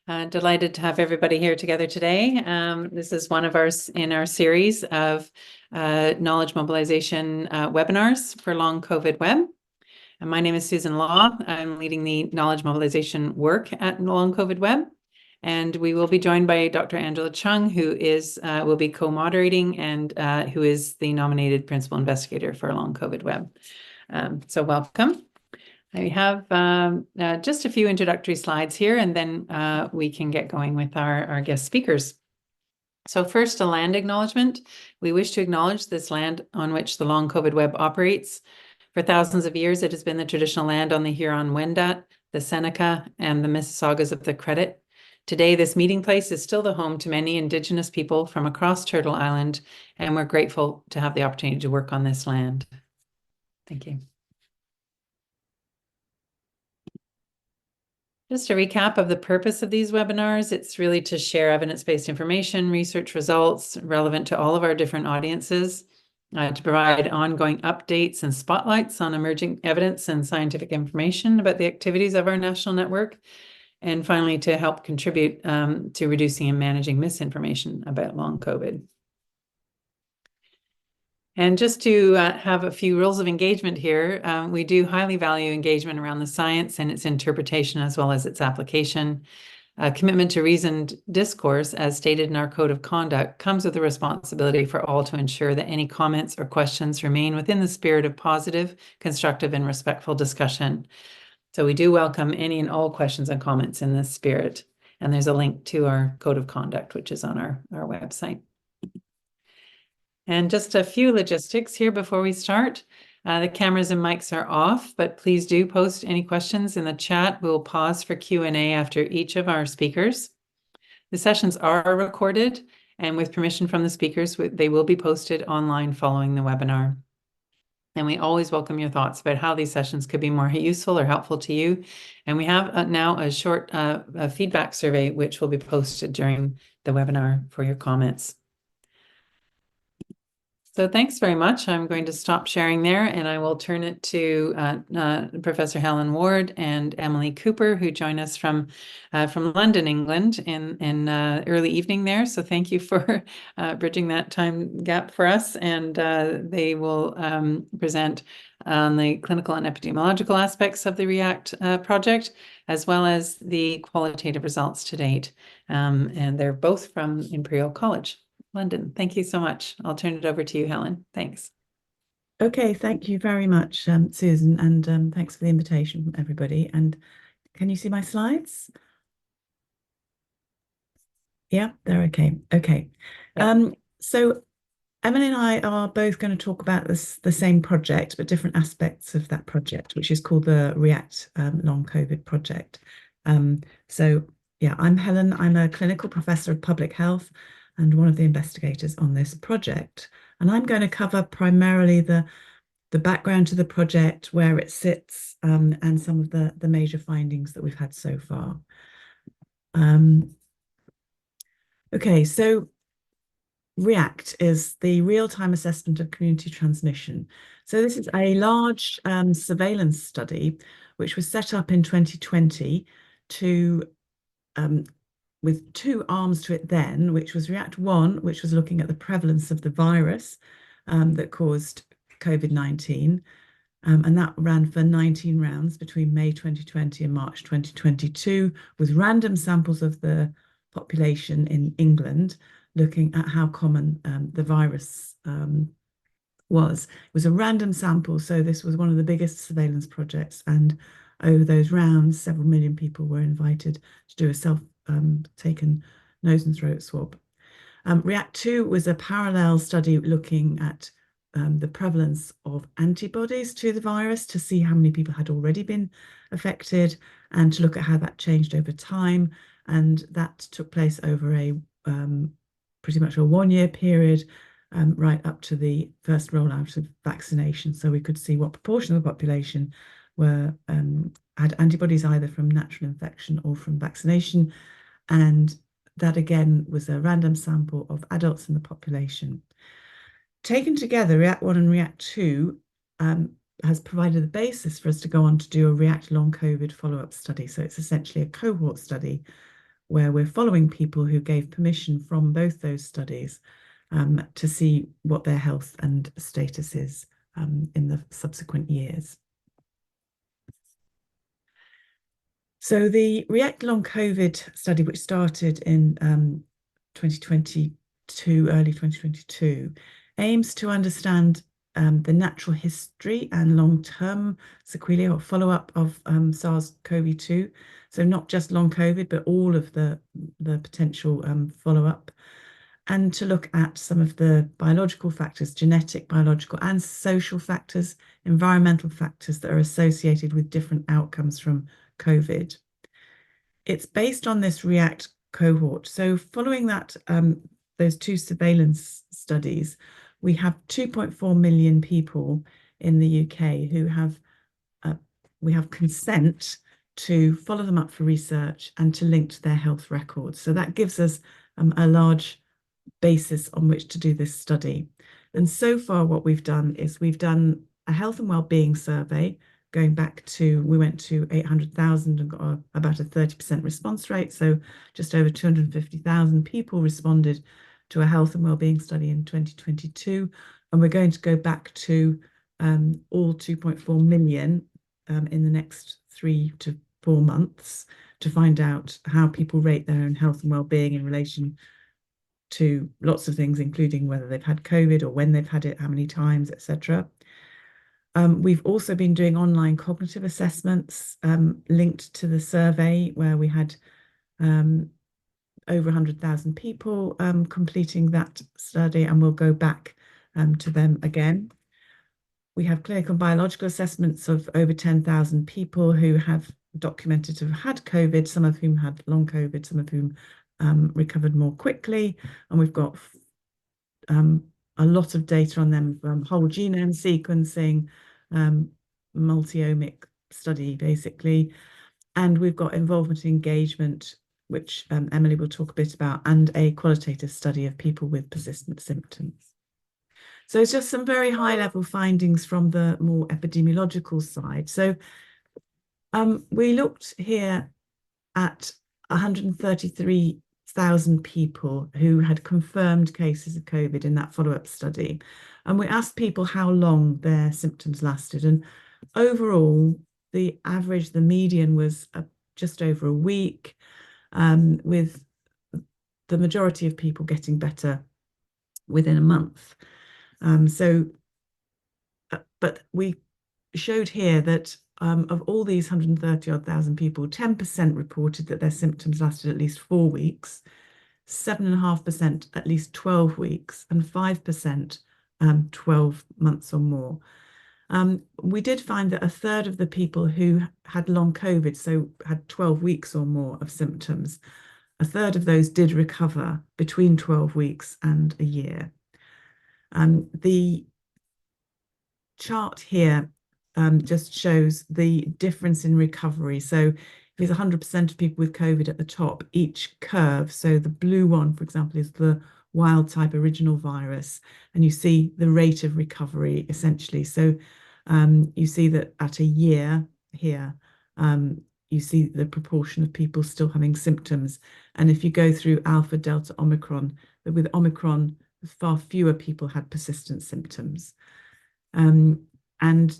Delighted to have everybody here together today. This is one of in our series of knowledge mobilization webinars for Long COVID Web. And my name is Susan Law. I'm leading the knowledge mobilization work at Long COVID Web. And we will be joined by Dr. Angela Chung, who will be co-moderating and who is the nominated principal investigator for Long COVID Web. So welcome. I have just a few introductory slides here, and then we can get going with our guest speakers. So first, a land acknowledgement. We wish to acknowledge this land on which the Long COVID Web operates. For thousands of years, it has been the traditional land on the Huron-Wendat, the Seneca, and the Mississaugas of the Credit. Today, this meeting place is still the home to many Indigenous people from across Turtle Island, and we're grateful to have the opportunity to work on this land. Thank you. Just a recap of the purpose of these webinars. It's really to share evidence-based information, research results relevant to all of our different audiences, to provide ongoing updates and spotlights on emerging evidence and scientific information about the activities of our national network, and finally to help contribute to reducing and managing misinformation about long COVID. And just to have a few rules of engagement here, we do highly value engagement around the science and its interpretation as well as its application. A commitment to reasoned discourse, as stated in our code of conduct, comes with the responsibility for all to ensure that any comments or questions remain within the spirit of positive, constructive, and respectful discussion. So we do welcome any and all questions and comments in this spirit. And there's a link to our code of conduct, which is on our website. And just a few logistics here before we start. The cameras and mics are off, but please do post any questions in the chat. We'll pause for Q&A after each of our speakers. The sessions are recorded, and with permission from the speakers, they will be posted online following the webinar. And we always welcome your thoughts about how these sessions could be more useful or helpful to you. And we have now a short feedback survey, which will be posted during the webinar for your comments. So thanks very much. I'm going to stop sharing there, and I will turn it to Professor Helen Ward and Emily Cooper, who join us from London, England, in early evening there. So thank you for bridging that time gap for us. And they will present on the clinical and epidemiological aspects of the REACT project, as well as the qualitative results to date. And they're both from Imperial College London. Thank you so much. I'll turn it over to you, Helen. Thanks. Okay, thank you very much, Susan, and thanks for the invitation, everybody. And can you see my slides? Yeah, they're okay. Okay. Yep. So Emily and I are both going to talk about the same project, but different aspects of that project, which is called the REACT Long COVID project. So yeah, I'm Helen. I'm a clinical professor of public health and one of the investigators on this project. And I'm going to cover primarily the background to the project, where it sits, and some of the major findings that we've had so far. Okay, so REACT is the real-time assessment of community transmission. So this is a large surveillance study, which was set up in 2020 to with two arms to it then, which was REACT-1, which was looking at the prevalence of the virus that caused COVID-19. And that ran for 19 rounds between May 2020 and March 2022, with random samples of the population in England, looking at how common the virus was. It was a random sample, so this was one of the biggest surveillance projects. And over those rounds, several million people were invited to do a self-taken nose and throat swab. REACT-2 was a parallel study looking at the prevalence of antibodies to the virus to see how many people had already been affected and to look at how that changed over time. And that took place over a pretty much a one-year period, right up to the first rollout of vaccination. So we could see what proportion of the population were had antibodies either from natural infection or from vaccination. And that again was a random sample of adults in the population. Taken together, REACT-1 and REACT-2 has provided the basis for us to go on to do a REACT long COVID follow-up study. So it's essentially a cohort study where we're following people who gave permission from both those studies to see what their health and status is in the subsequent years. So the React Long COVID study, which started in 2022, early 2022, aims to understand the natural history and long-term sequelae or follow-up of SARS-CoV-2. So not just long COVID, but all of the potential follow-up, and to look at some of the biological factors, genetic, biological, and social factors, environmental factors that are associated with different outcomes from COVID. It's based on this REACT cohort. So following that, those two surveillance studies, we have 2.4 million people in the UK who have, we have consent to follow them up for research and to link to their health records. So that gives us a large basis on which to do this study. And so far what we've done is we've done a health and well-being survey going back to, we went to 800,000 and got about a 30% response rate. So just over 250,000 people responded to a health and well-being study in 2022. And we're going to go back to all 2.4 million in the next 3 to 4 months to find out how people rate their own health and well-being in relation to lots of things, including whether they've had COVID or when they've had it, how many times, etc. We've also been doing online cognitive assessments linked to the survey, where we had over 100,000 people completing that study, and we'll go back to them again. We have clinical and biological assessments of over 10,000 people who have documented to have had COVID, some of whom had long COVID, some of whom recovered more quickly. And we've got a lot of data on them from whole genome sequencing, multi-omic study, basically. And we've got involvement and engagement, which Emily will talk a bit about, and a qualitative study of people with persistent symptoms. So it's just some very high-level findings from the more epidemiological side. So we looked here at 133,000 people who had confirmed cases of COVID in that follow-up study. And we asked people how long their symptoms lasted. And overall, the average, the median was just over a week, with the majority of people getting better within a month. But we showed here that of all these 130,000 people, 10% reported that their symptoms lasted at least 4 weeks, 7.5% at least 12 weeks, and 5% 12 months or more. We did find that a third of the people who had long COVID, so had 12 weeks or more of symptoms, a third of those did recover between 12 weeks and a year. The chart here just shows the difference in recovery. So if there's 100% of people with COVID at the top, each curve, so the blue one, for example, is the wild type original virus, and you see the rate of recovery essentially. So you see that at a year here, you see the proportion of people still having symptoms. And if you go through Alpha, Delta, Omicron, with Omicron, far fewer people had persistent symptoms. And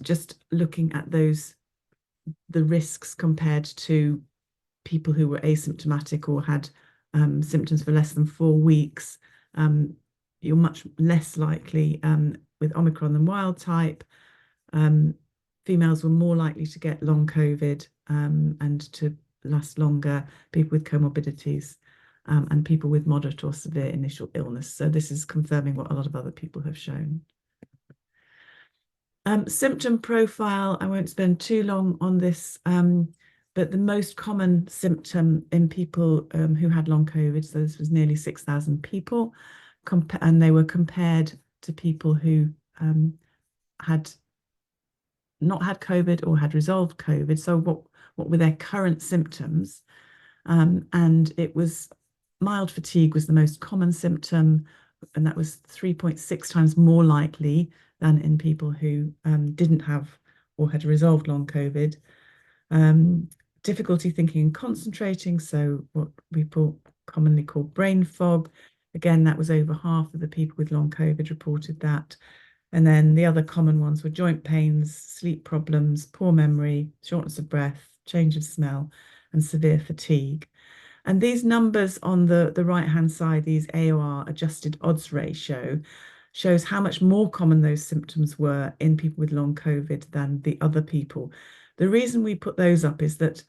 just looking at those, the risks compared to people who were asymptomatic or had symptoms for less than 4 weeks, you're much less likely with Omicron than wild type. Females were more likely to get long COVID and to last longer, people with comorbidities, and people with moderate or severe initial illness. So this is confirming what a lot of other people have shown. Symptom profile, I won't spend too long on this, but the most common symptom in people who had long COVID, so this was nearly 6,000 people, and they were compared to people who had not had COVID or had resolved COVID. So what were their current symptoms? And it was mild fatigue was the most common symptom, and that was 3.6 times more likely than in people who didn't have or had resolved long COVID. difficulty thinking and concentrating, so what we commonly call brain fog. Again, that was over half of the people with long COVID reported that. And then the other common ones were joint pains, sleep problems, poor memory, shortness of breath, change of smell, and severe fatigue. And these numbers on the right-hand side, these AOR adjusted odds ratio, shows how much more common those symptoms were in people with long COVID than the other people. The reason we put those up is that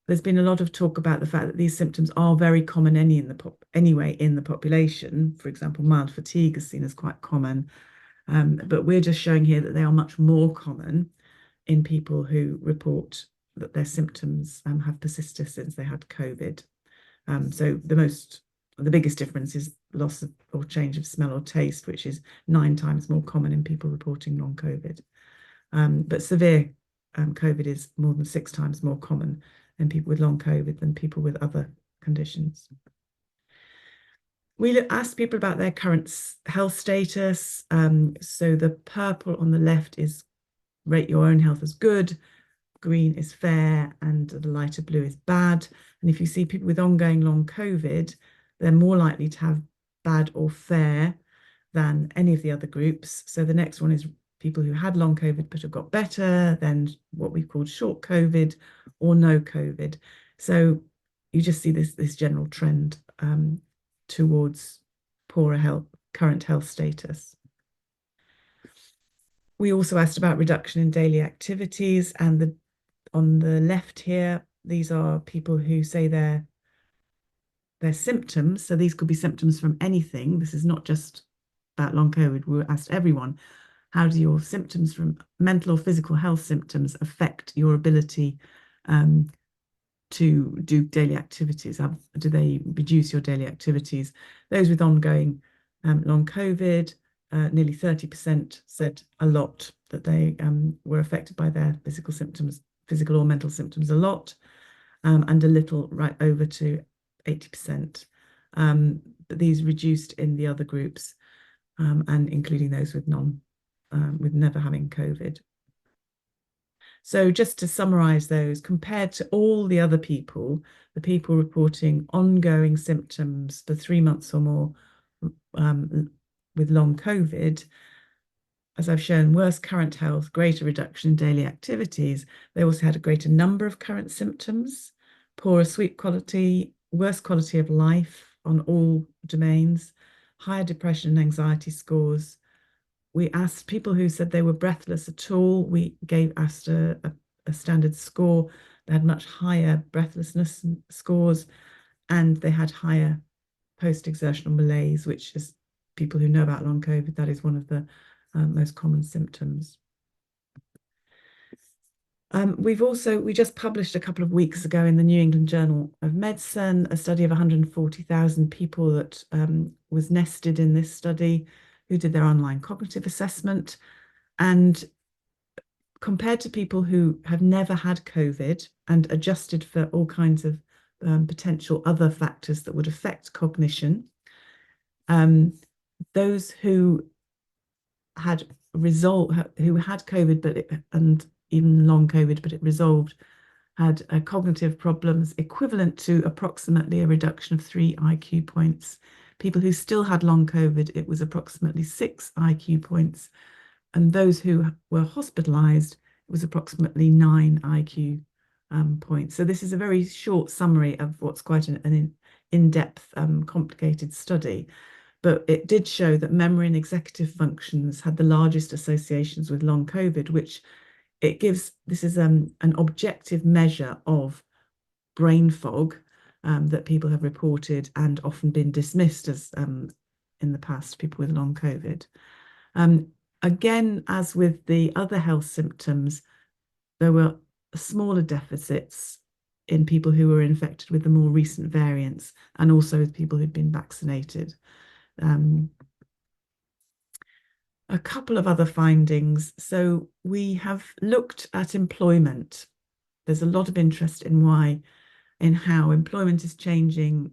there's been a lot of talk about the fact that these symptoms are very common anyway in the population. For example, mild fatigue is seen as quite common, but we're just showing here that they are much more common in people who report that their symptoms have persisted since they had COVID. So the biggest difference is loss of or change of smell or taste, which is 9 times more common in people reporting long COVID. But severe COVID is more than 6 times more common in people with long COVID than people with other conditions. We asked people about their current health status. So the purple on the left is rate your own health as good, green is fair, and the lighter blue is bad. And if you see people with ongoing long COVID, they're more likely to have bad or fair than any of the other groups. So the next one is people who had long COVID but have got better, then what we've called short COVID or no COVID. So you just see this general trend towards poorer current health status. We also asked about reduction in daily activities, and on the left here, these are people who say their symptoms. So these could be symptoms from anything. This is not just about long COVID. We asked everyone, how do your symptoms from mental or physical health symptoms affect your ability to do daily activities? Do they reduce your daily activities? Those with ongoing long COVID, nearly 30% said a lot, that they were affected by their physical or mental symptoms a lot, and a little right over to 80%. But these reduced in the other groups, and including those with never having COVID. So just to summarize those, compared to all the other people, the people reporting ongoing symptoms for 3 months or more with long COVID, as I've shown, worse current health, greater reduction in daily activities. They also had a greater number of current symptoms, poorer sleep quality, worse quality of life on all domains, higher depression and anxiety scores. We asked people who said they were breathless at all. We asked a standard score. They had much higher breathlessness scores, and they had higher post-exertional malaise, which is, people who know about long COVID, that is one of the most common symptoms. We just published a couple of weeks ago in the New England Journal of Medicine a study of 140,000 people that was nested in this study, who did their online cognitive assessment. And compared to people who have never had COVID and adjusted for all kinds of potential other factors that would affect cognition, those who had COVID and even long COVID, but it resolved, had cognitive problems equivalent to approximately a reduction of 3 IQ points. People who still had long COVID, it was approximately 6 IQ points. And those who were hospitalized, it was approximately 9 IQ points. So this is a very short summary of what's quite an in-depth, complicated study. But it did show that memory and executive functions had the largest associations with long COVID, which this is an objective measure of brain fog that people have reported and often been dismissed as in the past, people with long COVID. Again, as with the other health symptoms, there were smaller deficits in people who were infected with the more recent variants, and also with people who'd been vaccinated. A couple of other findings. So we have looked at employment. There's a lot of interest in how employment is changing.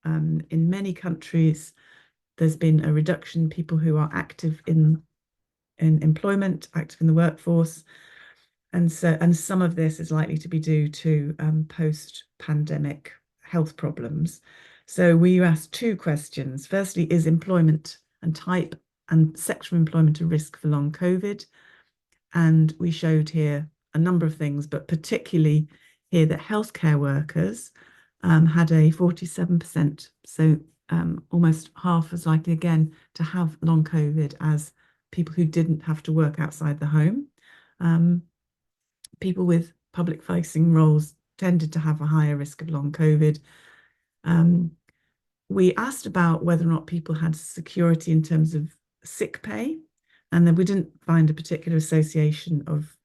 In many countries, there's been a reduction in people who are active in employment, active in the workforce. And some of this is likely to be due to post-pandemic health problems. So we asked two questions. Firstly, is employment and type and sexual employment a risk for long COVID? And we showed here a number of things, but particularly here that healthcare workers had a 47%, so almost half as likely again to have long COVID as people who didn't have to work outside the home. People with public facing roles tended to have a higher risk of long COVID. We asked about whether or not people had security in terms of sick pay, and then we didn't find a particular association of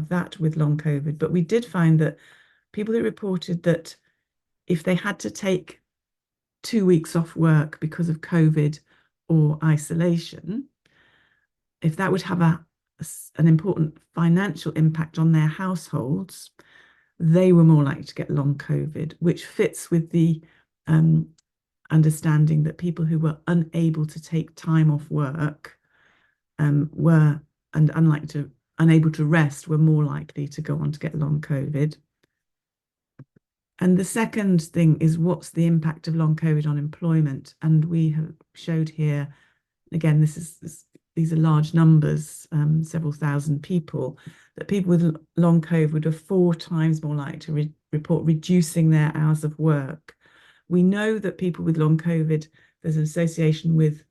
that with long COVID, but we did find that people who reported that if they had to take 2 weeks off work because of COVID or isolation, if that would have an important financial impact on their households, they were more likely to get long COVID, which fits with the understanding that people who were unable to take time off work were and unable to rest were more likely to go on to get long COVID. And the second thing is, what's the impact of long COVID on employment? And we have showed here, again, these are large numbers, several thousand people, that people with long COVID are 4 times more likely to report reducing their hours of work. We know that people with long COVID, there's an association with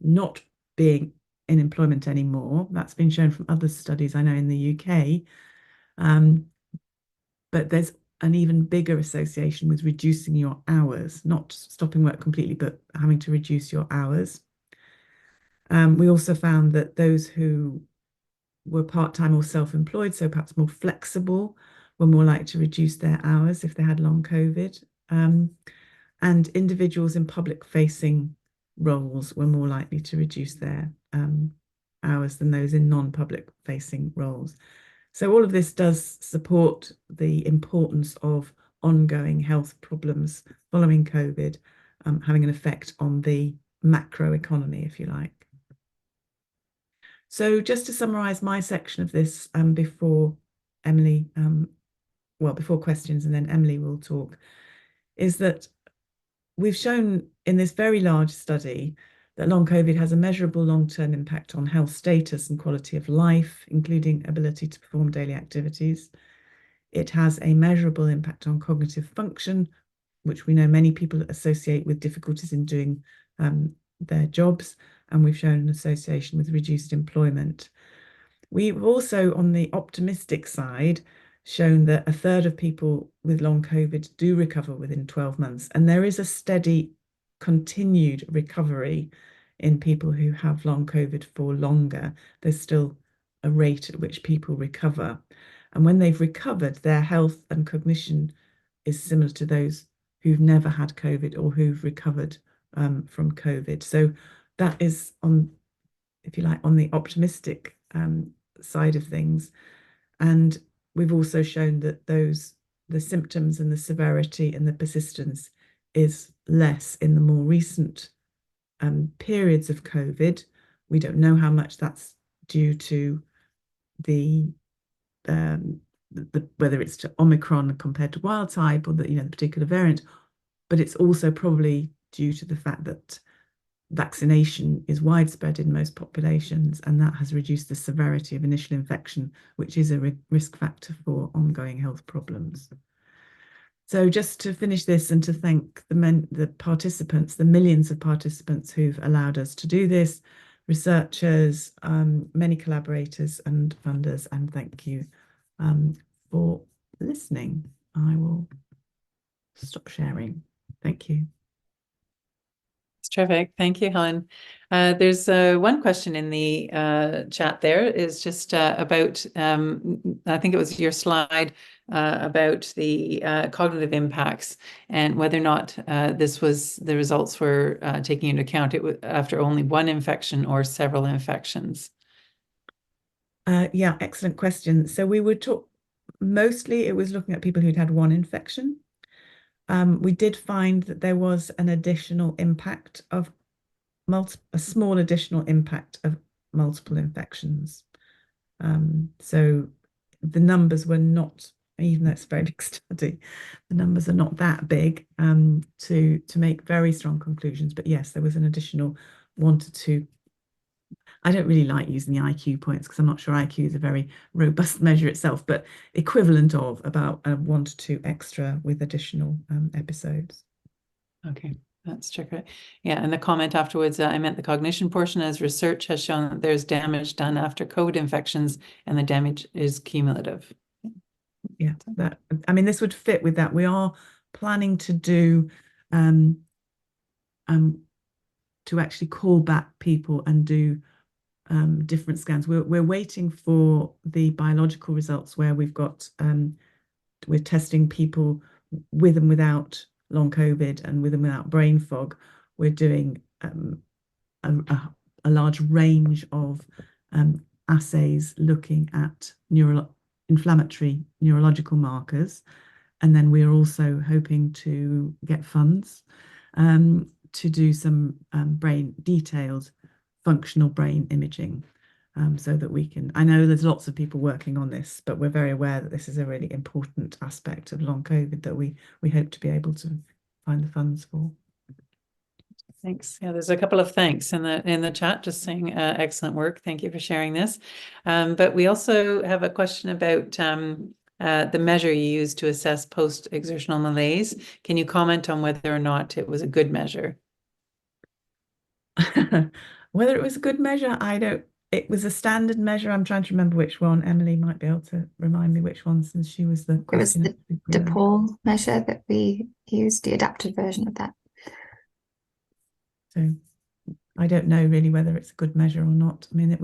not being in employment anymore. That's been shown from other studies I know in the UK. But there's an even bigger association with reducing your hours, not stopping work completely, but having to reduce your hours. We also found that those who were part-time or self-employed, so perhaps more flexible, were more likely to reduce their hours if they had long COVID. And individuals in public-facing roles were more likely to reduce their hours than those in non-public-facing roles. So all of this does support the importance of ongoing health problems following COVID having an effect on the macroeconomy, if you like. So just to summarise my section of this before Emily, before questions, and then Emily will talk, is that we've shown in this very large study that long COVID has a measurable long-term impact on health status and quality of life, including ability to perform daily activities. It has a measurable impact on cognitive function, which we know many people associate with difficulties in doing their jobs, and we've shown an association with reduced employment. We've also, on the optimistic side, shown that 1/3 of people with long COVID do recover within 12 months, and there is a steady continued recovery in people who have long COVID for longer. There's still a rate at which people recover, and when they've recovered, their health and cognition is similar to those who've never had COVID or who've recovered from COVID. So that is on, if you like, on the optimistic side of things. And we've also shown that the symptoms and the severity and the persistence is less in the more recent periods of COVID. We don't know how much that's due to the whether it's to Omicron compared to wild type or the particular variant, but it's also probably due to the fact that vaccination is widespread in most populations, and that has reduced the severity of initial infection, which is a risk factor for ongoing health problems. So just to finish this and to thank the participants, the millions of participants who've allowed us to do this, researchers, many collaborators and funders, and thank you for listening. I will stop sharing. Thank you. It's terrific. Thank you, Helen. There's one question in the chat there is just about, I think it was your slide about the cognitive impacts and whether or not the results were taking into account after only one infection or several infections. Yeah, excellent question. So we would talk, mostly it was looking at people who'd had one infection. We did find that there was an additional impact of a small additional impact of multiple infections. So the numbers were not, even though it's a very big study, the numbers are not that big to make very strong conclusions. But yes, there was an additional 1 to 2. I don't really like using the IQ points because I'm not sure IQ is a very robust measure itself, but equivalent of about 1 to 2 extra with additional episodes. Okay, that's tricky. Yeah, and the comment afterwards, I meant the cognition portion, as research has shown that there's damage done after COVID infections and the damage is cumulative. Yeah, that, I mean, this would fit with that. We are planning to do to actually call back people and do different scans. We're waiting for the biological results where we've got we're testing people with and without long COVID and with and without brain fog. We're doing a large range of assays looking at inflammatory neurological markers. And then we're also hoping to get funds to do some detailed functional brain imaging so that we can, I know there's lots of people working on this, but we're very aware that this is a really important aspect of long COVID that we hope to be able to find the funds for. Thanks. Yeah, there's a couple of thanks in the chat just saying excellent work. Thank you for sharing this. But we also have a question about the measure you used to assess post-exertional malaise. Can you comment on whether or not it was a good measure? Whether it was a good measure, it was a standard measure. I'm trying to remember which one. Emily might be able to remind me which one since she was the question. It was the DePaul measure that we used, the adapted version of that. So I don't know really whether it's a good measure or not. I mean,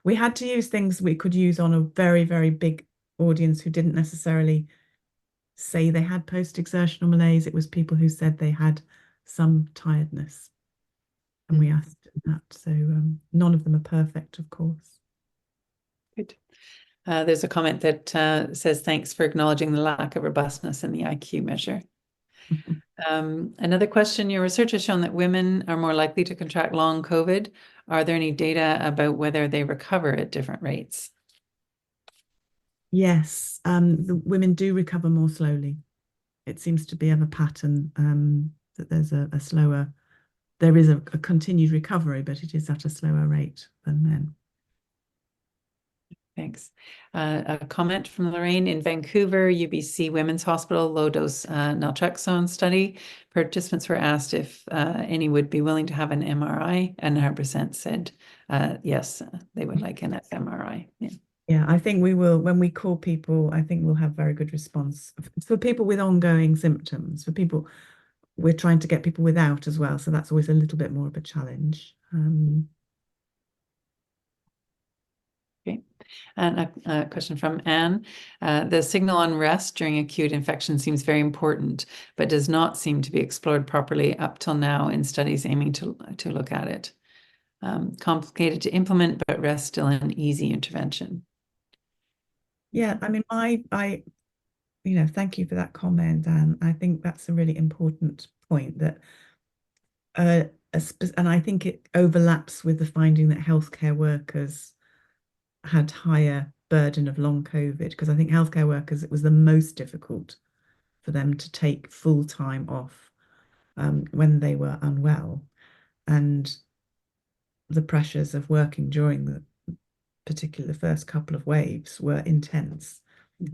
we had to use things we could use on a very, very big audience who didn't necessarily say they had post-exertional malaise. It was people who said they had some tiredness. And we asked that. So none of them are perfect, of course. Good. There's a comment that says, thanks for acknowledging the lack of robustness in the IQ measure. Another question, your research has shown that women are more likely to contract long COVID. Are there any data about whether they recover at different rates? Yes, the women do recover more slowly. It seems to be of a pattern that there's there is a continued recovery, but it is at a slower rate than men. Thanks. A comment from Lorraine in Vancouver, UBC Women's Hospital low-dose naltrexone study. Participants were asked if any would be willing to have an MRI, and 100% said yes, they would like an fMRI. Yeah. Yeah, I think we will, when we call people, I think we'll have very good response. For people with ongoing symptoms, for people, we're trying to get people without as well, so that's always a little bit more of a challenge. Okay. And a question from Anne. The signal on rest during acute infection seems very important, but does not seem to be explored properly up till now in studies aiming to look at it. Complicated to implement, but rest still an easy intervention. Yeah, I mean, thank you for that comment, and I think that's a really important point that, and I think it overlaps with the finding that healthcare workers had higher burden of long COVID, because I think healthcare workers, it was the most difficult for them to take full time off when they were unwell, and the pressures of working during the first couple of waves were intense.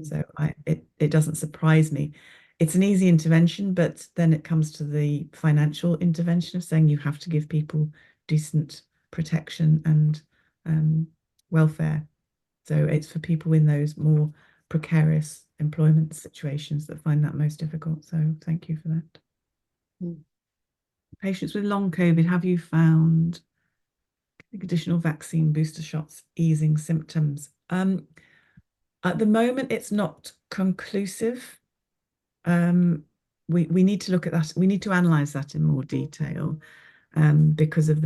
So it doesn't surprise me. It's an easy intervention, but then it comes to the financial intervention of saying you have to give people decent protection and welfare. So it's for people in those more precarious employment situations that find that most difficult. So thank you for that. Patients with long COVID, have you found additional vaccine booster shots easing symptoms? At the moment, it's not conclusive. We need to look at that. We need to analyze that in more detail because of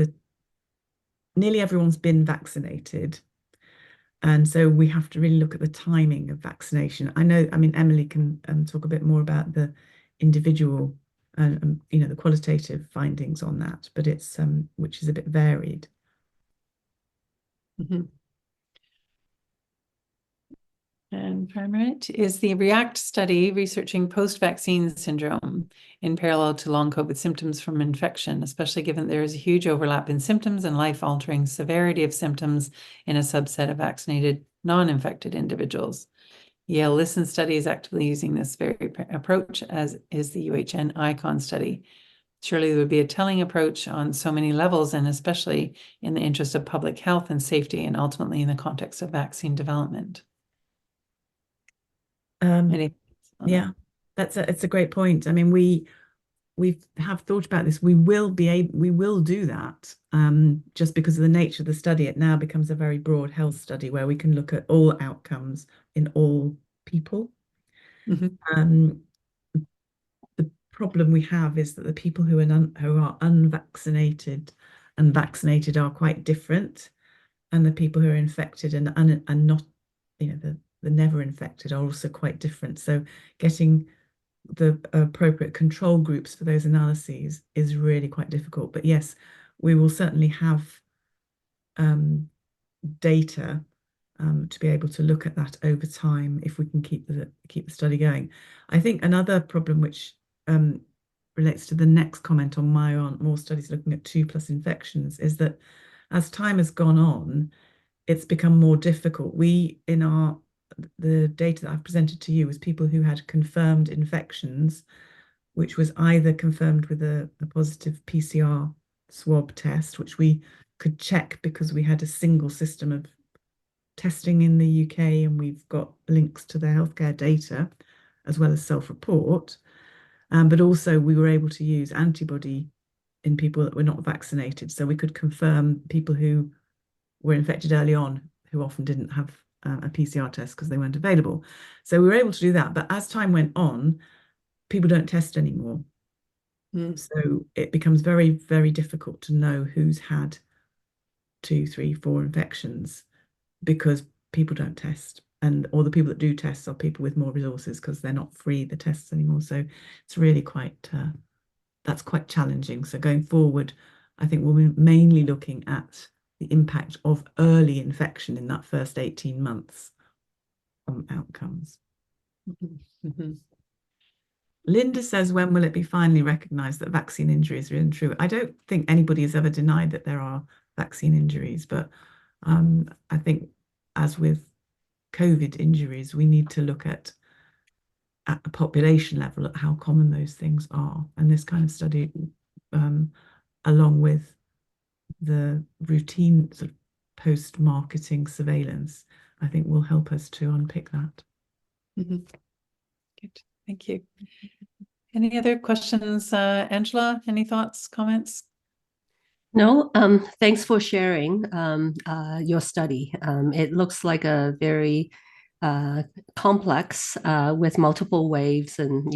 nearly everyone's been vaccinated. And so we have to really look at the timing of vaccination. I mean, Emily can talk a bit more about the individual the qualitative findings on that, but it's which is a bit varied. And Primate is the REACT study researching post-vaccine syndrome in parallel to long COVID symptoms from infection, especially given there is a huge overlap in symptoms and life-altering severity of symptoms in a subset of vaccinated, non-infected individuals. Yale Listen study is actively using this very approach, as is the UHN ICON study. Surely there would be a telling approach on so many levels, and especially in the interest of public health and safety, and ultimately in the context of vaccine development. Yeah, it's a great point. I mean, we have thought about this. We will do that. Just because of the nature of the study, it now becomes a very broad health study where we can look at all outcomes in all people. Mm-hmm. The problem we have is that the people who are unvaccinated and vaccinated are quite different, and the people who are infected and not, the never infected are also quite different. So getting the appropriate control groups for those analyses is really quite difficult. But yes, we will certainly have data to be able to look at that over time if we can keep the study going. I think another problem which relates to the next comment on more studies looking at 2+ infections is that as time has gone on, it's become more difficult. The data that I've presented to you was people who had confirmed infections, which was either confirmed with a positive PCR swab test, which we could check because we had a single system of testing in the UK, and we've got links to their healthcare data as well as self-report. But also we were able to use antibody in people that were not vaccinated. So we could confirm people who were infected early on, who often didn't have a PCR test because they weren't available. So we were able to do that. But as time went on, people don't test anymore. So it becomes very, very difficult to know who's had 2, 3, 4 infections because people don't test. Or the people that do test are people with more resources because they're not free the tests anymore. So it's really that's quite challenging. So going forward, I think we'll be mainly looking at the impact of early infection in that first 18 months on outcomes. Mm-hmm. Linda says, when will it be finally recognised that vaccine injuries are untrue? I don't think anybody has ever denied that there are vaccine injuries, but I think as with COVID injuries, we need to look at a population level at how common those things are. And this kind of study, along with the routine sort of post-marketing surveillance, I think will help us to unpick that. Mm-hmm. Good, thank you. Any other questions, Angela? Any thoughts, comments? No, thanks for sharing your study. It looks like a very complex with multiple waves, and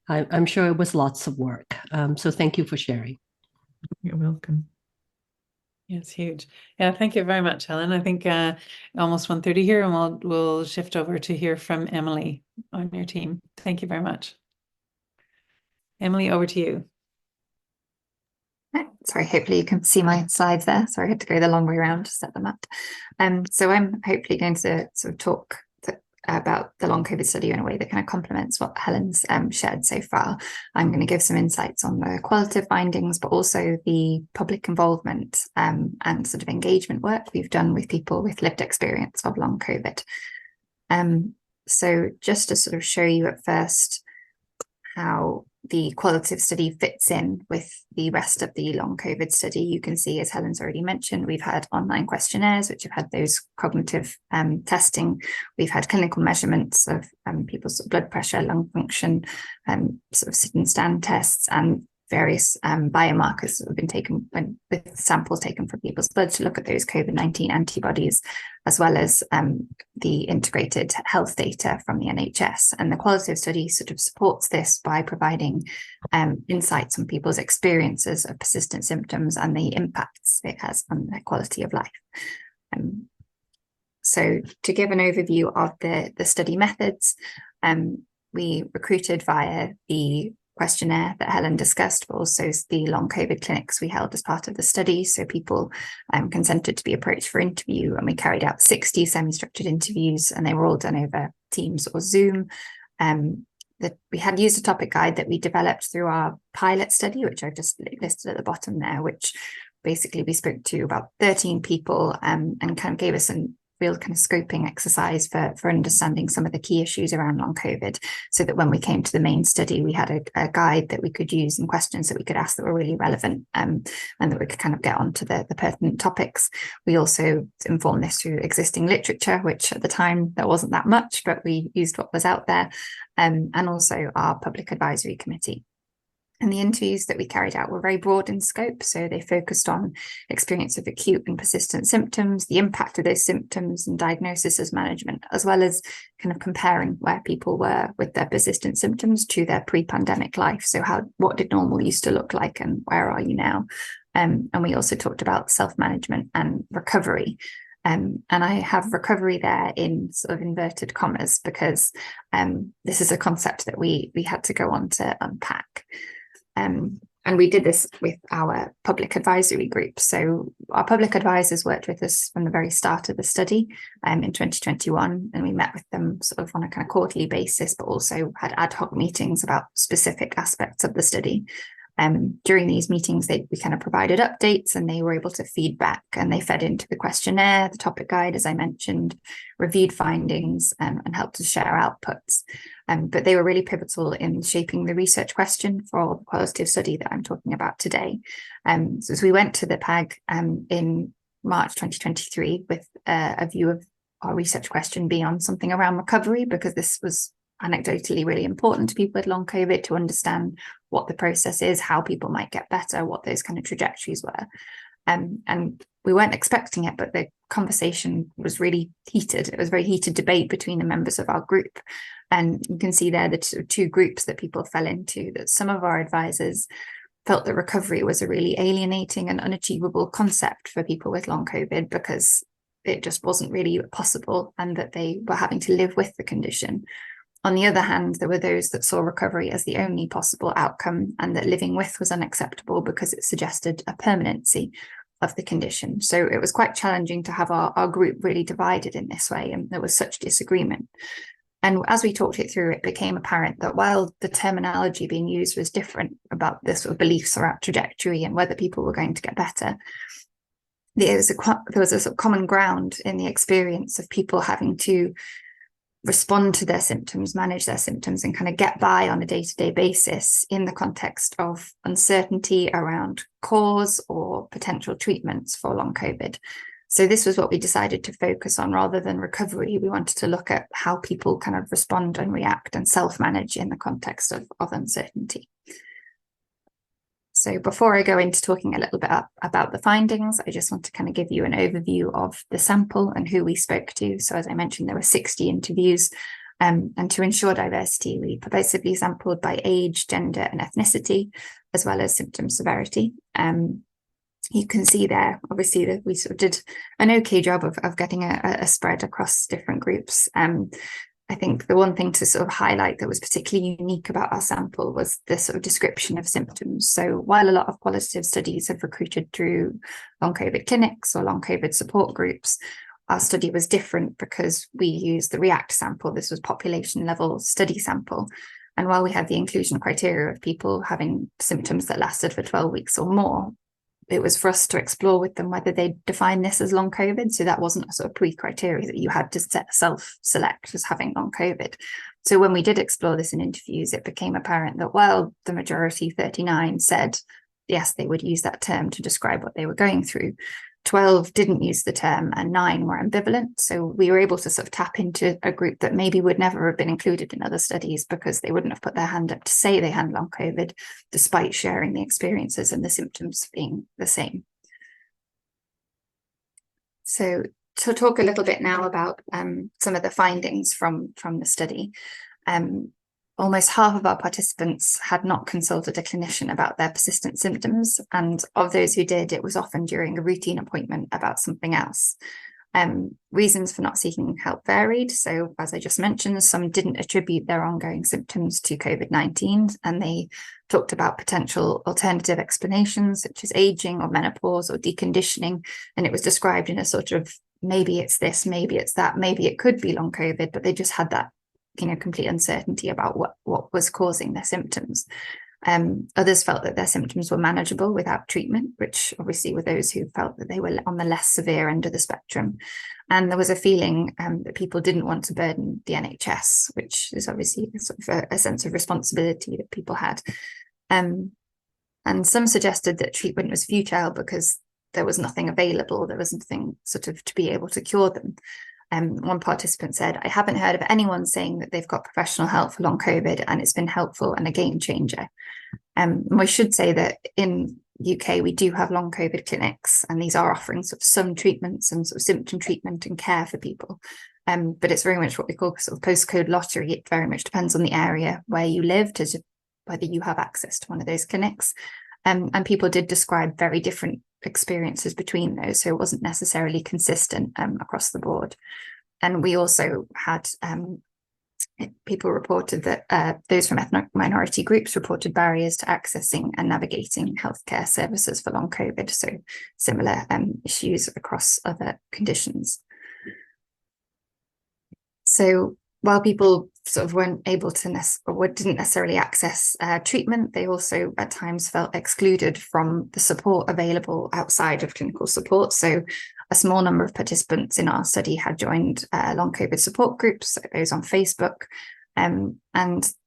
I'm sure it was lots of work. So thank you for sharing. You're welcome. Yeah, it's huge. Yeah, thank you very much, Helen. I think almost 1:30 here, and we'll shift over to hear from Emily on your team. Thank you very much. Emily, over to you. Sorry, hopefully you can see my slides there. Sorry, I had to go the long way around to set them up. So I'm hopefully going to sort of talk about the long COVID study in a way that kind of complements what Helen's shared so far. I'm going to give some insights on the qualitative findings, but also the public involvement and sort of engagement work we've done with people with lived experience of long COVID. So just to sort of show you at first how the qualitative study fits in with the rest of the long COVID study, you can see, as Helen's already mentioned, we've had online questionnaires, which have had those cognitive testing. We've had clinical measurements of people's blood pressure, lung function, sort of sit and stand tests, and various biomarkers that have been taken with samples taken from people's blood to look at those COVID-19 antibodies, as well as the integrated health data from the NHS. And the qualitative study sort of supports this by providing insights on people's experiences of persistent symptoms and the impacts it has on their quality of life. So to give an overview of the study methods, we recruited via the questionnaire that Helen discussed, but also the long COVID clinics we held as part of the study. So people consented to be approached for interview, and we carried out 60 semi-structured interviews, and they were all done over Teams or Zoom. That we had used a topic guide that we developed through our pilot study, which I just listed at the bottom there, which basically we spoke to about 13 people and kind of gave us a real kind of scoping exercise for understanding some of the key issues around long COVID, so that when we came to the main study, we had a guide that we could use and questions that we could ask that were really relevant, and that we could kind of get onto the pertinent topics. We also informed this through existing literature, which at the time there wasn't that much, but we used what was out there, and also our public advisory committee. And the interviews that we carried out were very broad in scope. So they focused on experience of acute and persistent symptoms, the impact of those symptoms and diagnosis as management, as well as kind of comparing where people were with their persistent symptoms to their pre-pandemic life. So what did normal used to look like and where are you now? And we also talked about self-management and recovery. And I have recovery there in sort of inverted commas, because this is a concept that we had to go on to unpack. And we did this with our public advisory group. So our public advisors worked with us from the very start of the study in 2021, and we met with them sort of on a kind of quarterly basis, but also had ad hoc meetings about specific aspects of the study. During these meetings, we kind of provided updates, and they were able to feedback, and they fed into the questionnaire, the topic guide, as I mentioned, reviewed findings, and helped to share outputs. But they were really pivotal in shaping the research question for the qualitative study that I'm talking about today. So as we went to the PAG in March 2023 with a view of our research question being on something around recovery, because this was anecdotally really important to people with long COVID to understand what the process is, how people might get better, what those kind of trajectories were. And we weren't expecting it, but the conversation was really heated. It was a very heated debate between the members of our group. And you can see there the two groups that people fell into, that some of our advisors felt that recovery was a really alienating and unachievable concept for people with long COVID, because it just wasn't really possible, and that they were having to live with the condition. On the other hand, there were those that saw recovery as the only possible outcome, and that living with was unacceptable because it suggested a permanency of the condition. So it was quite challenging to have our group really divided in this way, and there was such disagreement. And as we talked it through, it became apparent that while the terminology being used was different about the sort of beliefs around trajectory and whether people were going to get better, there was a sort of common ground in the experience of people having to respond to their symptoms, manage their symptoms, and kind of get by on a day-to-day basis in the context of uncertainty around cause or potential treatments for long COVID. So this was what we decided to focus on rather than recovery. We wanted to look at how people kind of respond and react and self-manage in the context of uncertainty. So before I go into talking a little bit about the findings, I just want to kind of give you an overview of the sample and who we spoke to. So as I mentioned, there were 60 interviews, and to ensure diversity, we pervasively sampled by age, gender, and ethnicity, as well as symptom severity. You can see there, obviously, that we sort of did an okay job of getting a spread across different groups. I think the one thing to sort of highlight that was particularly unique about our sample was the sort of description of symptoms. So while a lot of qualitative studies have recruited through long COVID clinics or long COVID support groups, our study was different because we used the REACT sample. This was population level study sample. And while we had the inclusion criteria of people having symptoms that lasted for 12 weeks or more, it was for us to explore with them whether they define this as long COVID. So that wasn't a sort of pre-criteria that you had to self-select as having long COVID. So when we did explore this in interviews, it became apparent that while the majority, 39, said, yes, they would use that term to describe what they were going through, 12 didn't use the term and 9 were ambivalent. So we were able to sort of tap into a group that maybe would never have been included in other studies because they wouldn't have put their hand up to say they had long COVID, despite sharing the experiences and the symptoms being the same. So to talk a little bit now about some of the findings from the study. Almost half of our participants had not consulted a clinician about their persistent symptoms, and of those who did, it was often during a routine appointment about something else. Reasons for not seeking help varied. So as I just mentioned, some didn't attribute their ongoing symptoms to COVID-19, and they talked about potential alternative explanations such as aging or menopause or deconditioning. And it was described in a sort of, maybe it's this, maybe it's that, maybe it could be long COVID, but they just had that, complete uncertainty about what was causing their symptoms. Others felt that their symptoms were manageable without treatment, which obviously were those who felt that they were on the less severe end of the spectrum. And there was a feeling that people didn't want to burden the NHS, which is obviously sort of a sense of responsibility that people had. And some suggested that treatment was futile because there was nothing available, there was nothing sort of to be able to cure them. One participant said, I haven't heard of anyone saying that they've got professional help for long COVID and it's been helpful and a game changer. We should say that in UK, we do have long COVID clinics, and these are offering sort of some treatments and sort of symptom treatment and care for people. But it's very much what we call sort of postcode lottery. It very much depends on the area where you live to whether you have access to one of those clinics. And people did describe very different experiences between those, so it wasn't necessarily consistent across the board. And we also had people reported that those from ethnic minority groups reported barriers to accessing and navigating healthcare services for long COVID, so similar issues across other conditions. So while people sort of weren't able to or didn't necessarily access treatment, they also at times felt excluded from the support available outside of clinical support. So a small number of participants in our study had joined long COVID support groups, those on Facebook, and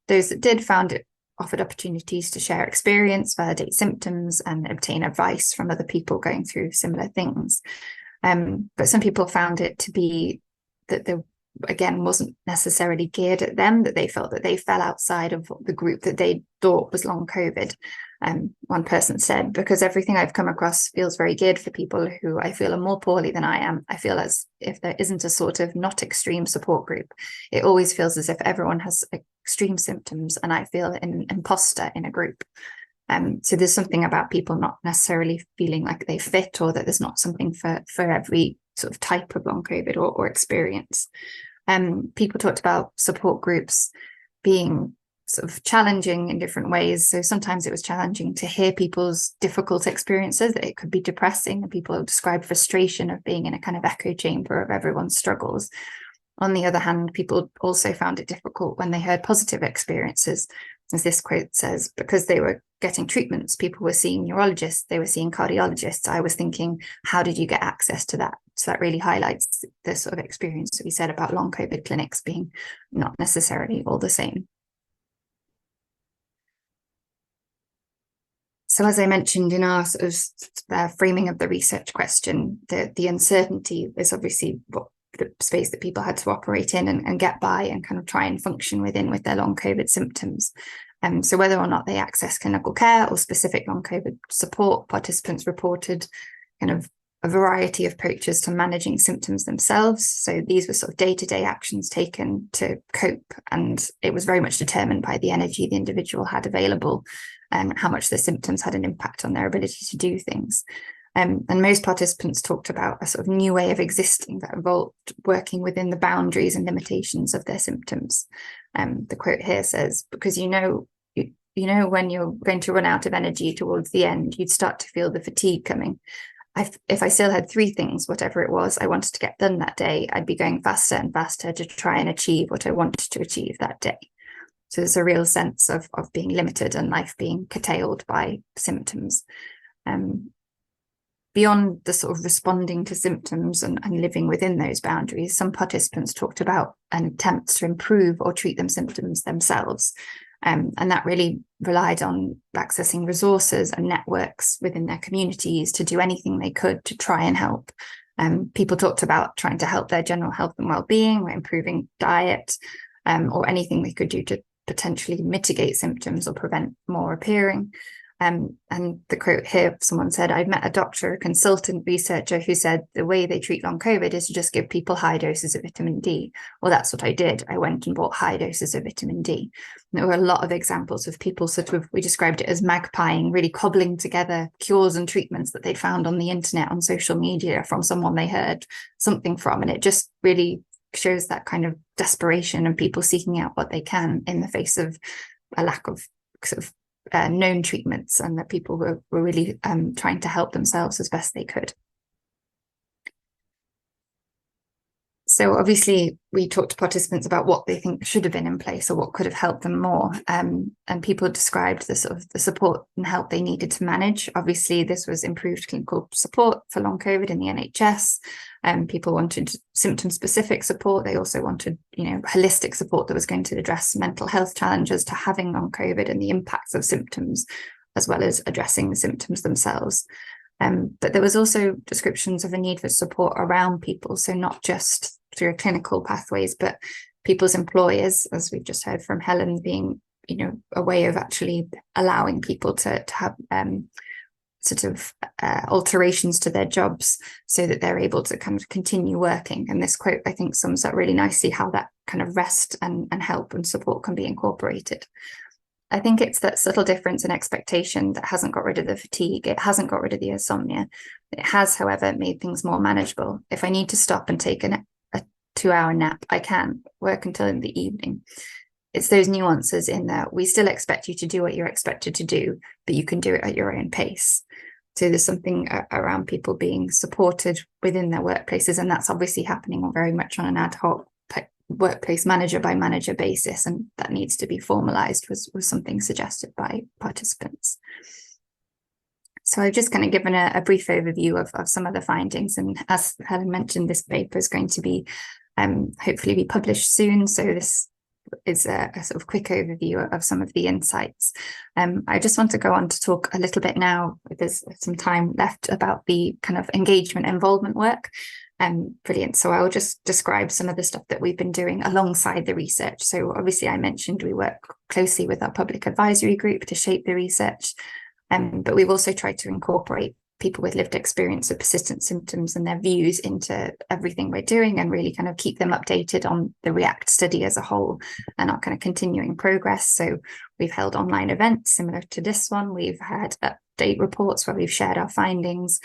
those that did found it offered opportunities to share experience, validate symptoms, and obtain advice from other people going through similar things. But some people found it to be that there again wasn't necessarily geared at them, that they felt that they fell outside of the group that they thought was long COVID. One person said, because everything I've come across feels very geared for people who I feel are more poorly than I am. I feel as if there isn't a sort of not extreme support group. It always feels as if everyone has extreme symptoms and I feel an imposter in a group. So there's something about people not necessarily feeling like they fit, or that there's not something for every sort of type of long COVID or experience. People talked about support groups being sort of challenging in different ways. So sometimes it was challenging to hear people's difficult experiences, that it could be depressing, and people described frustration of being in a kind of echo chamber of everyone's struggles. On the other hand, people also found it difficult when they heard positive experiences. As this quote says, because they were getting treatments, people were seeing neurologists, they were seeing cardiologists. I was thinking, how did you get access to that? So that really highlights the sort of experience that we said about long COVID clinics being not necessarily all the same. So as I mentioned in our sort of framing of the research question, the uncertainty is obviously what the space that people had to operate in and get by and kind of try and function within with their long COVID symptoms. So whether or not they access clinical care or specific long COVID support, participants reported kind of a variety of approaches to managing symptoms themselves. So these were sort of day-to-day actions taken to cope, and it was very much determined by the energy the individual had available and how much the symptoms had an impact on their ability to do things. And most participants talked about a sort of new way of existing that involved working within the boundaries and limitations of their symptoms. The quote here says, because you know when you're going to run out of energy towards the end, you'd start to feel the fatigue coming. If I still had 3 things, whatever it was I wanted to get done that day, I'd be going faster and faster to try and achieve what I wanted to achieve that day. So there's a real sense of being limited and life being curtailed by symptoms. Beyond the sort of responding to symptoms and living within those boundaries, some participants talked about an attempt to improve or treat them symptoms themselves. And that really relied on accessing resources and networks within their communities to do anything they could to try and help. People talked about trying to help their general health and well-being, or improving diet, or anything they could do to potentially mitigate symptoms or prevent more appearing. And the quote here, someone said, "I've met a doctor, a consultant researcher who said the way they treat long COVID is to just give people high doses of vitamin D. Well, that's what I did. I went and bought high doses of vitamin D." And there were a lot of examples of people we described it as magpieing, really cobbling together cures and treatments that they'd found on the internet, on social media, from someone they heard something from. And it just really shows that kind of desperation and people seeking out what they can in the face of a lack of sort of known treatments, and that people were really trying to help themselves as best they could. So obviously we talked to participants about what they think should have been in place or what could have helped them more. And people described the sort of the support and help they needed to manage. Obviously, this was improved clinical support for long COVID in the NHS. People wanted symptom-specific support. They also wanted, holistic support that was going to address mental health challenges to having long COVID and the impacts of symptoms, as well as addressing the symptoms themselves. But there was also descriptions of a need for support around people, so not just through clinical pathways, but people's employers, as we've just heard from Helen, being, a way of actually allowing people to have alterations to their jobs so that they're able to kind of continue working. And this quote, I think, sums up really nicely how that kind of rest and help and support can be incorporated. I think it's that subtle difference in expectation that hasn't got rid of the fatigue. It hasn't got rid of the insomnia. It has, however, made things more manageable. If I need to stop and take a 2-hour nap, I can work until in the evening. It's those nuances in that we still expect you to do what you're expected to do, but you can do it at your own pace. So there's something around people being supported within their workplaces, and that's obviously happening very much on an ad hoc workplace manager by manager basis, and that needs to be formalized, was something suggested by participants. So I've just kind of given a brief overview of some of the findings, and as Helen mentioned, this paper is going to be hopefully be published soon, so this is a sort of quick overview of some of the insights. I just want to go on to talk a little bit now, there's some time left, about the kind of engagement involvement work. Brilliant. So I'll just describe some of the stuff that we've been doing alongside the research. So obviously I mentioned we work closely with our public advisory group to shape the research, but we've also tried to incorporate people with lived experience of persistent symptoms and their views into everything we're doing, and really kind of keep them updated on the REACT study as a whole and our kind of continuing progress. So we've held online events similar to this one. We've had update reports where we've shared our findings.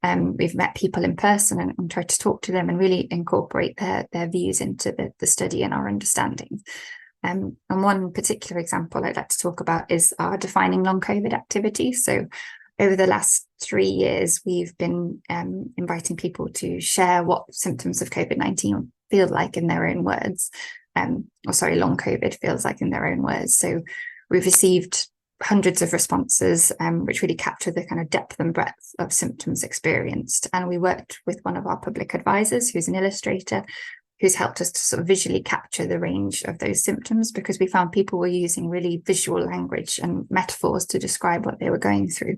We've met people in person and tried to talk to them and really incorporate their views into the study and our understanding. And one particular example I'd like to talk about is our defining long COVID activity. So over the last 3 years, we've been inviting people to share what symptoms of COVID-19 feel like in their own words. Long COVID feels like in their own words. So we've received hundreds of responses, which really capture the kind of depth and breadth of symptoms experienced. And we worked with one of our public advisors, who's an illustrator, who's helped us to sort of visually capture the range of those symptoms, because we found people were using really visual language and metaphors to describe what they were going through.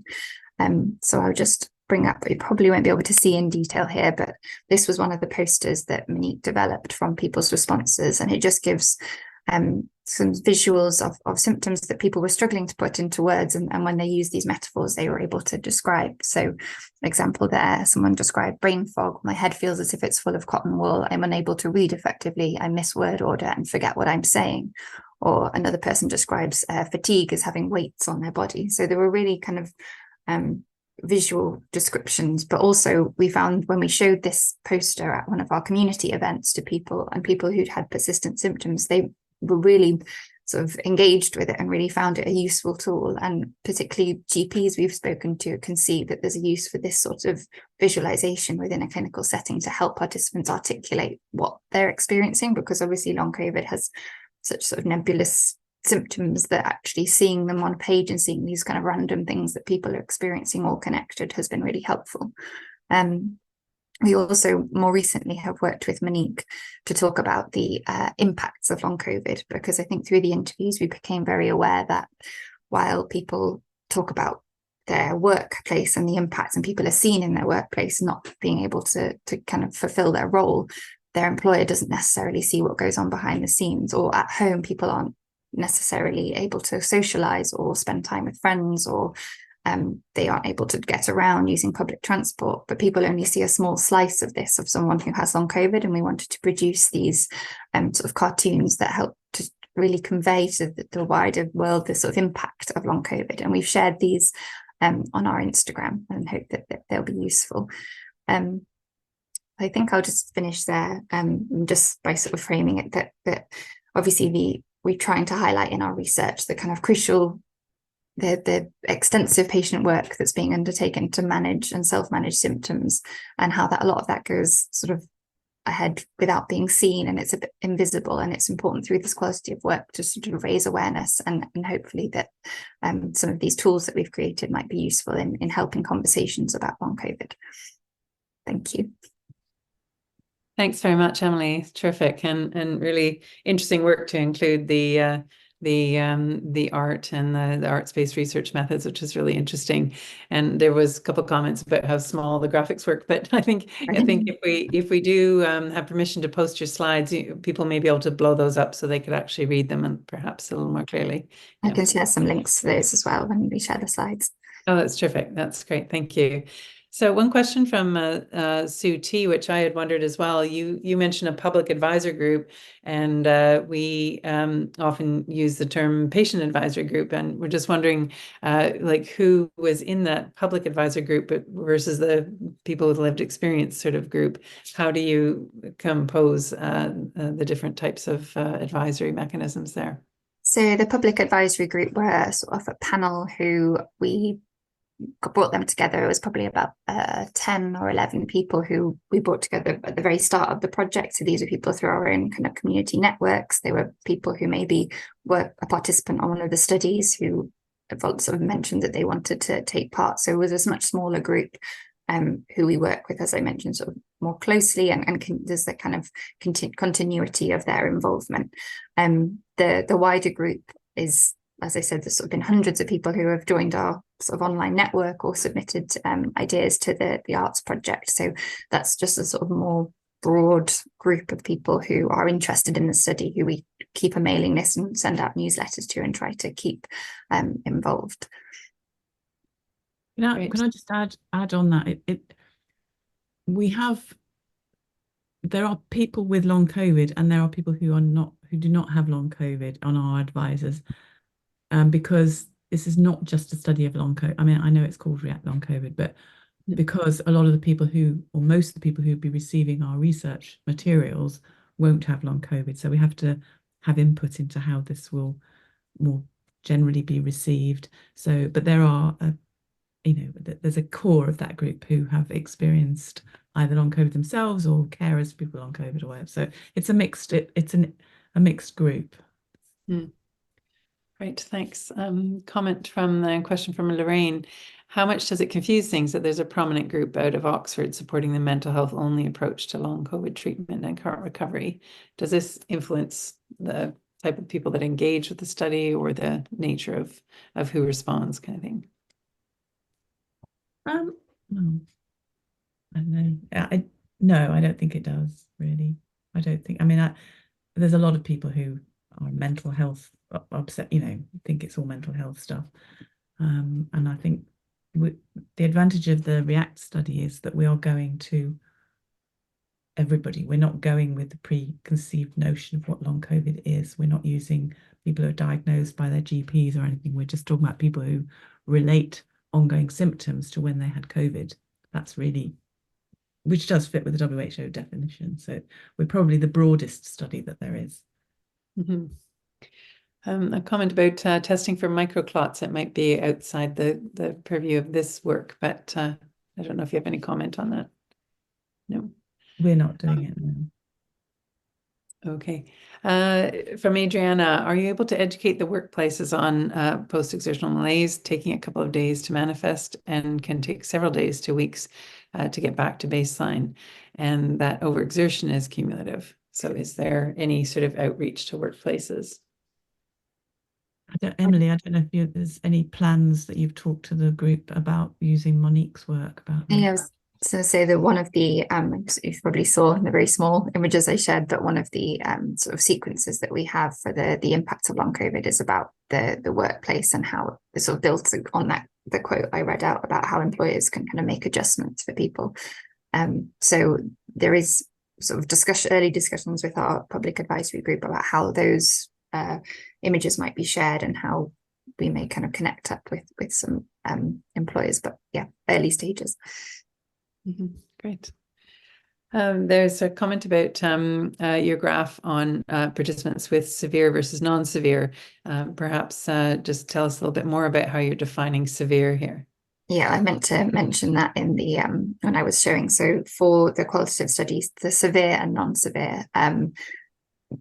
So I'll just bring up, you probably won't be able to see in detail here, but this was one of the posters that Monique developed from people's responses, and it just gives some visuals of symptoms that people were struggling to put into words, and when they use these metaphors they were able to describe. So example there, someone described brain fog: my head feels as if it's full of cotton wool, I'm unable to read effectively, I miss word order and forget what I'm saying. Or another person describes fatigue as having weights on their body. So there were really kind of visual descriptions, but also we found when we showed this poster at one of our community events to people, and people who'd had persistent symptoms, they were really sort of engaged with it and really found it a useful tool. And particularly GPs we've spoken to can see that there's a use for this sort of visualization within a clinical setting to help participants articulate what they're experiencing, because obviously long COVID has such sort of nebulous symptoms that actually seeing them on a page and seeing these kind of random things that people are experiencing all connected has been really helpful. We also more recently have worked with Monique to talk about the impacts of long COVID, because I think through the interviews we became very aware that while people talk about their workplace and the impacts, and people are seen in their workplace not being able to kind of fulfill their role, their employer doesn't necessarily see what goes on behind the scenes, or at home people aren't necessarily able to socialize or spend time with friends, or they aren't able to get around using public transport, but people only see a small slice of this, of someone who has long COVID. And we wanted to produce these sort of cartoons that help to really convey to the wider world the sort of impact of long COVID. And we've shared these on our Instagram and hope that they'll be useful. I think I'll just finish there, just by sort of framing it that obviously we're trying to highlight in our research the kind of crucial, the extensive patient work that's being undertaken to manage and self-manage symptoms, and how that a lot of that goes sort of ahead without being seen, and it's a bit invisible. And it's important through this qualitative work to sort of raise awareness, and hopefully that some of these tools that we've created might be useful in helping conversations about long COVID. Thank you. Thanks very much, Emily. It's terrific and really interesting work to include the art and the arts-based research methods, which is really interesting. And there was a couple of comments about how small the graphics work, but I think if we do have permission to post your slides, people may be able to blow those up so they could actually read them, and perhaps a little more clearly. I can share some links to those as well when we share the slides. Oh, that's terrific. That's great. Thank you. So one question from Sue T, which I had wondered as well. You mentioned a public advisor group, and we often use the term patient advisory group, and we're just wondering like who was in that public advisor group versus the people with lived experience sort of group. How do you compose the different types of advisory mechanisms there? So the public advisory group were sort of a panel who we brought them together. It was probably about 10 or 11 people who we brought together at the very start of the project. So these are people through our own kind of community networks. They were people who maybe were a participant on one of the studies who sort of mentioned that they wanted to take part. So it was a much smaller group who we work with, as I mentioned, sort of more closely, and there's the kind of continuity of their involvement. The wider group is, as I said, there's sort of been hundreds of people who have joined our sort of online network or submitted ideas to the arts project. So that's just a sort of more broad group of people who are interested in the study, who we keep a mailing list and send out newsletters to and try to keep involved. Can I just add on that? There are people with long COVID, and there are people who do not have long COVID on our advisors. Because this is not just a study of long COVID. I mean, I know it's called React Long COVID, but because a lot of the people or most of the people who'd be receiving our research materials won't have long COVID. So we have to have input into how this will more generally be received. So, but there are, there's a core of that group who have experienced either long COVID themselves or carers of people with long COVID or whatever. So it's a mixed group. Mm. Great, thanks. Question from Lorraine. How much does it confuse things that there's a prominent group out of Oxford supporting the mental health only approach to long COVID treatment and current recovery? Does this influence the type of people that engage with the study or the nature of who responds, kind of thing? I don't know. No, I don't think it does, really. I don't think, there's a lot of people who are mental health upset, think it's all mental health stuff. And I think the advantage of the REACT study is that we are going to everybody. We're not going with the preconceived notion of what long COVID is. We're not using people who are diagnosed by their GPs or anything. We're just talking about people who relate ongoing symptoms to when they had COVID. That's really, which does fit with the WHO definition. So we're probably the broadest study that there is. Mm-hmm. A comment about testing for microclots. It might be outside the purview of this work, but I don't know if you have any comment on that. No. We're not doing it now. Okay. From Adriana, are you able to educate the workplaces on post-exertional malaise, taking a couple of days to manifest and can take several days to weeks to get back to baseline, and that overexertion is cumulative? So is there any sort of outreach to workplaces? Emily, I don't know if there's any plans that you've talked to the group about using Monique's work about this. Yeah, I was So that one of the you probably saw in the very small images I shared, but one of the sort of sequences that we have for the impact of long COVID is about the workplace and how it's sort of built on that the quote I read out about how employers can kind of make adjustments for people. So there is sort of early discussions with our public advisory group about how those images might be shared and how we may kind of connect up with some employers, but yeah, early stages. Great. There's a comment about your graph on participants with severe versus non-severe. Perhaps just tell us a little bit more about how you're defining severe here. Yeah, I meant to mention that in the when I was showing. So for the qualitative studies, the severe and non-severe,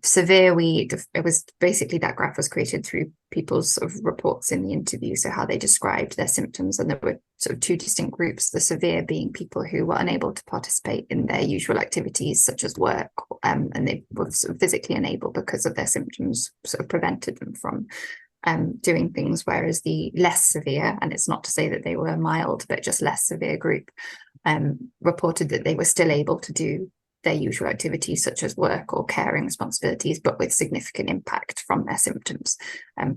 severe, it was basically that graph was created through people's sort of reports in the interview, so how they described their symptoms, and there were sort of two distinct groups, the severe being people who were unable to participate in their usual activities such as work, and they were sort of physically unable because of their symptoms sort of prevented them from doing things, whereas the less severe, and it's not to say that they were mild, but just less severe group reported that they were still able to do their usual activities such as work or caring responsibilities, but with significant impact from their symptoms.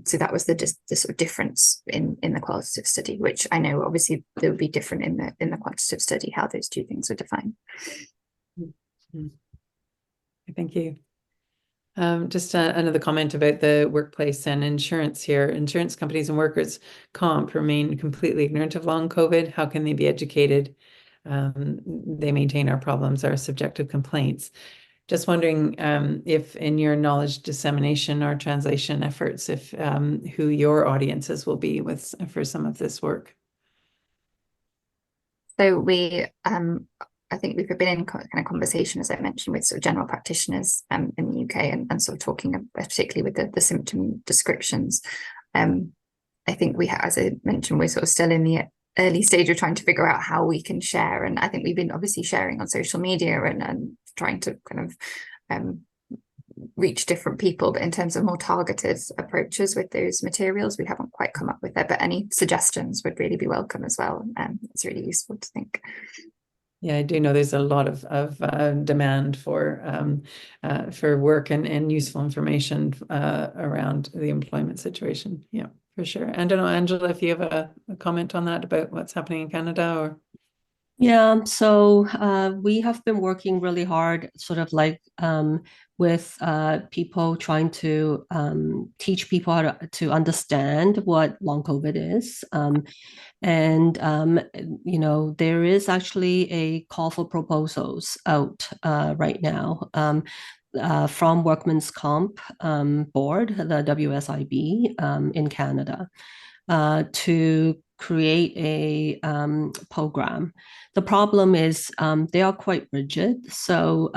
So that was the sort of difference in the qualitative study, which I know obviously there would be different in the quantitative study, how those two things are defined. Thank you. Just another comment about the workplace and insurance here. Insurance companies and workers' comp remain completely ignorant of long COVID. How can they be educated? They maintain our problems, our subjective complaints. Just wondering if in your knowledge dissemination or translation efforts, if who your audiences will be for some of this work. So we, I think we've been in kind of conversation, as I mentioned, with sort of general practitioners in the UK and sort of talking particularly with the symptom descriptions. I think as I mentioned, we're sort of still in the early stage of trying to figure out how we can share. And I think we've been obviously sharing on social media and trying to kind of reach different people, but in terms of more targeted approaches with those materials, we haven't quite come up with it, but any suggestions would really be welcome as well. It's really useful to think. Yeah, I do know there's a lot of demand for work and useful information around the employment situation. Yeah, for sure. And I don't know, Angela, if you have a comment on that about what's happening in Canada or. Yeah, so we have been working really hard, sort of like with people trying to teach people how to understand what long COVID is. And, you know, there is actually a call for proposals out right now from Workmen's Comp Board, the WSIB in Canada, to create a program. The problem is they are quite rigid. So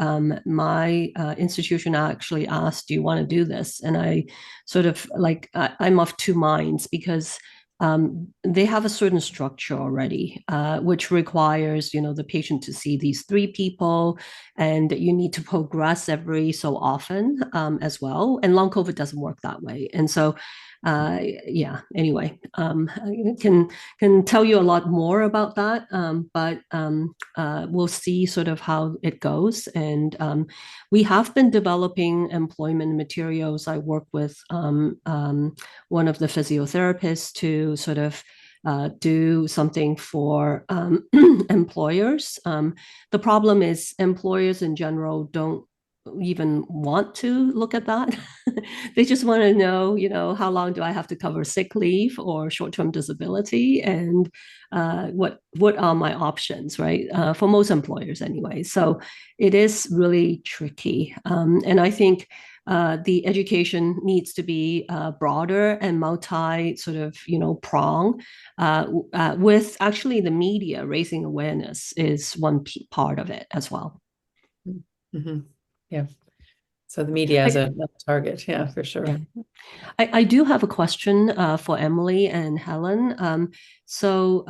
my institution actually asked, do you want to do this? And I sort of like, I'm of two minds because they have a certain structure already, which requires, you know, the patient to see these 3 people, and you need to progress every so often as well. And long COVID doesn't work that way. And so, yeah, anyway, I can tell you a lot more about that, but we'll see sort of how it goes. And we have been developing employment materials. I work with one of the physiotherapists to sort of do something for employers. The problem is employers in general don't even want to look at that. They just want to know, you know, how long do I have to cover sick leave or short-term disability, and what are my options, right? For most employers anyway. So it is really tricky. And I think the education needs to be broader and multi sort of, you know, prong with actually the media raising awareness is one part of it as well. Mm-hmm. Yeah. So the media as a target. Yeah, for sure. Yeah. I do have a question for Emily and Helen. So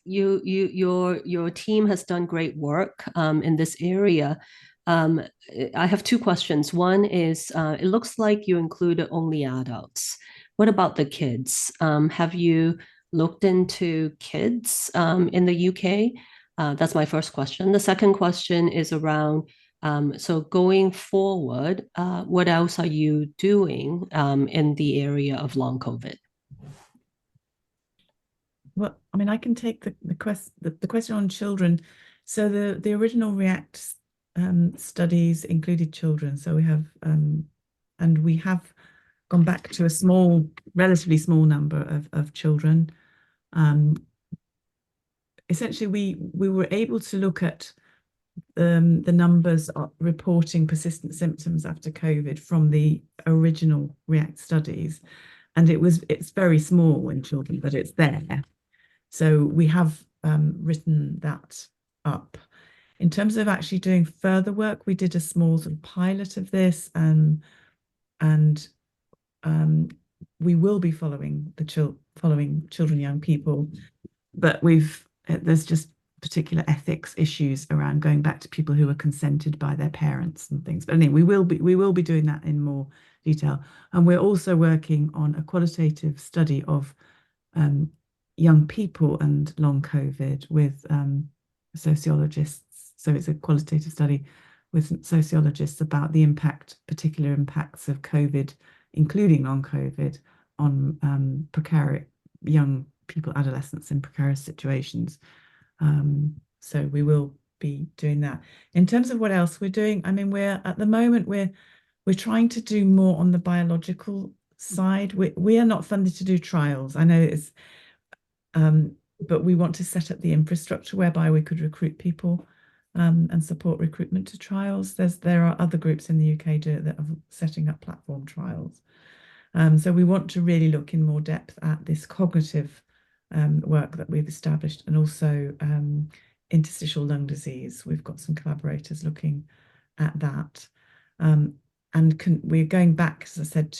your team has done great work in this area. I have 2 questions. One is, it looks like you included only adults. What about the kids? Have you looked into kids in the UK? That's my first question. The second question is around, so going forward, what else are you doing in the area of long COVID? Well, I mean, I can take the question on children. So the original REACT studies included children. So we have and we have gone back to a relatively small number of children. Essentially, we were able to look at the numbers reporting persistent symptoms after COVID from the original REACT studies, and it's very small in children, but it's there. So we have written that up. In terms of actually doing further work, we did a small sort of pilot of this, and we will be following children, young people, but there's just particular ethics issues around going back to people who are consented by their parents and things. But anyway, we will be doing that in more detail, and we're also working on a qualitative study of young people and long COVID with sociologists. So it's a qualitative study with sociologists about the particular impacts of COVID, including long COVID, on precarious young people, adolescents in precarious situations. So we will be doing that. In terms of what else we're doing, I mean, at the moment we're trying to do more on the biological side. We are not funded to do trials. I know it's but we want to set up the infrastructure whereby we could recruit people and support recruitment to trials. There are other groups in the UK that are setting up platform trials. So we want to really look in more depth at this cognitive work that we've established, and also interstitial lung disease. We've got some collaborators looking at that. And we're going back, as I said,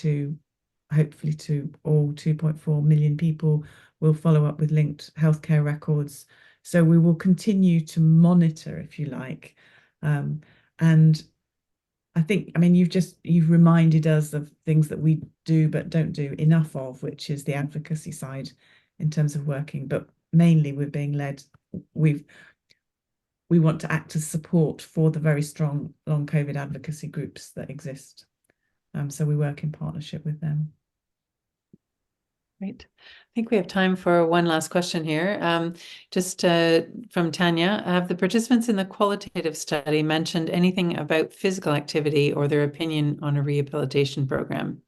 hopefully to all 2.4 million people. We'll follow up with linked healthcare records. So we will continue to monitor, if you like. And I think, I mean, you've reminded us of things that we do but don't do enough of, which is the advocacy side in terms of working. But mainly we're being led, we want to act as support for the very strong long COVID advocacy groups that exist. So we work in partnership with them. Great. I think we have time for one last question here. Just from Tanya, have the participants in the qualitative study mentioned anything about physical activity or their opinion on a rehabilitation program?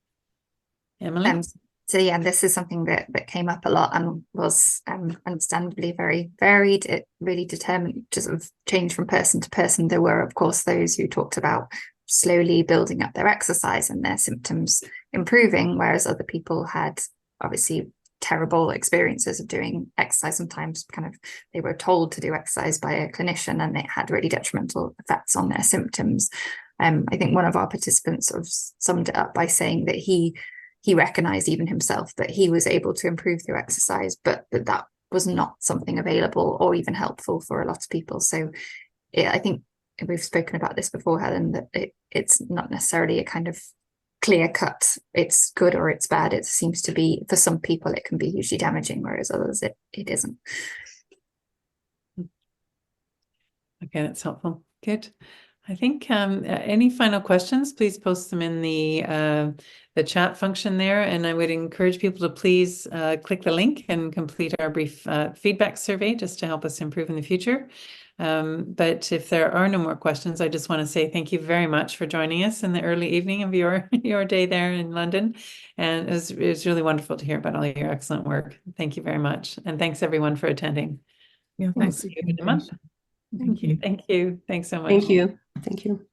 Emily? So yeah, this is something that came up a lot and was understandably very varied. It really determined, just sort of changed from person to person. There were, of course, those who talked about slowly building up their exercise and their symptoms improving, whereas other people had obviously terrible experiences of doing exercise. Sometimes kind of they were told to do exercise by a clinician and it had really detrimental effects on their symptoms. I think one of our participants sort of summed it up by saying that he recognized even himself that he was able to improve through exercise, but that was not something available or even helpful for a lot of people. So I think we've spoken about this before, Helen, that it's not necessarily a kind of clear cut, it's good or it's bad. It seems to be, for some people, it can be hugely damaging, whereas others, it isn't. Okay, that's helpful. Good. I think any final questions, please post them in the chat function there. And I would encourage people to please click the link and complete our brief feedback survey just to help us improve in the future. But if there are no more questions, I just want to say thank you very much for joining us in the early evening of your day there in London. And it was really wonderful to hear about all your excellent work. Thank you very much. And thanks everyone for attending. Yeah, We'll see you in a month. Thank you. Thank you. Thanks so much. Thank you. Thank you.